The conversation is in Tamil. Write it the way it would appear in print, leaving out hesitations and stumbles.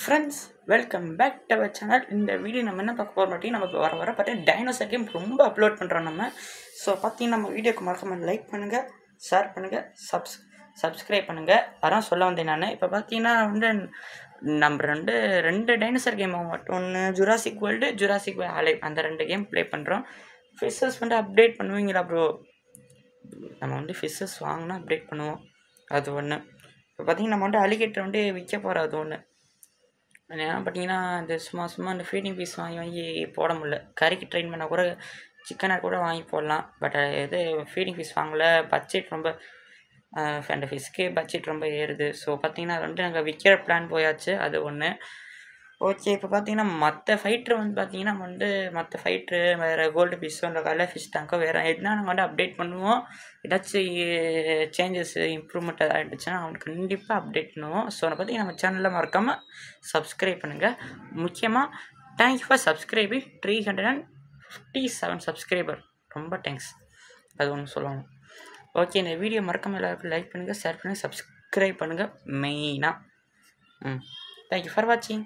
Friends, welcome back to our channel. இந்த வீடியோ நம்ம என்ன பார்க்க போகிறோம் அப்படின்னா, நம்ம வர பார்த்தீங்கன்னா டைனோசர் கேம் ரொம்ப அப்லோட் பண்ணுறோம் நம்ம. ஸோ பார்த்தீங்கன்னா நம்ம வீடியோக்கு மறக்காமல் லைக் பண்ணுங்கள், ஷேர் பண்ணுங்கள், சப்ஸ்கிரைப் பண்ணுங்கள். அதான் சொல்ல வந்தேன் நான். இப்போ பார்த்தீங்கன்னா நம்ம ரெண்டு டைனோசர் கேம் மட்டும், ஒன்று ஜுராசிக் வேர்ல்டு, ஜுராசிக் அலைவ், அந்த ரெண்டு கேம் ப்ளே பண்ணுறோம். ஃபிஷஸ் அப்டேட் பண்ணுவீங்களா ப்ரோ? நம்ம ஃபிஷஸ் வாங்கினா அப்டேட் பண்ணுவோம். அது ஒன்று. இப்போ பார்த்தீங்கன்னா நம்ம அலிகேட்டர் விற்க போகிறோம். அது ஒன்று. ஏன்னா பார்த்தீங்கன்னா இந்த சும்மா இந்த ஃபீடிங் பீஸ் வாங்கி போட முடியல. கறிக்கு ட்ரெயின் பண்ணால் கூட சிக்கனை கூட வாங்கி போடலாம். பட் இது ஃபீடிங் பீஸ் வாங்கலை. பட்ஜெட் ரொம்ப அந்த ஃபிஷ்க்கே பட்ஜெட் ரொம்ப ஏறுது. ஸோ பார்த்தீங்கன்னா அது நாங்கள் விற்கிற பிளான் போயாச்சு. அது ஒன்று. ஓகே. இப்போ பார்த்தீங்கன்னா மற்ற ஃபைட்ரு பார்த்தீங்கன்னா மற்ற ஃபைட்ரு வேறு கோல்டு ஃபிஷ்ஷோ இல்லை கலர் ஃபிஷ் டேங்கோ வேறு எதுனா நாங்கள் அப்டேட் பண்ணுவோம். ஏதாச்சும் சேஞ்சஸ் இம்ப்ரூவ்மெண்ட் எதாவது ஆகிடுச்சுன்னா அவனுக்கு கண்டிப்பாக அப்டேட் பண்ணுவோம். ஸோ அதை பற்றி நம்ம சேனலில் மறக்காமல் சப்ஸ்கிரைப் பண்ணுங்கள். முக்கியமாக தேங்க்யூ ஃபார் சப்ஸ்கிரைபிங் 357 சப்ஸ்கிரைபர். ரொம்ப தேங்க்ஸ். அது ஒன்று சொல்லணும். ஓகே. இந்த வீடியோ மறக்காமல் எல்லாருக்கும் லைக் பண்ணுங்கள், ஷேர் பண்ணுங்கள், சப்ஸ்கிரைப் பண்ணுங்கள் மெயினாக. தேங்க்யூ ஃபார் வாட்சிங்.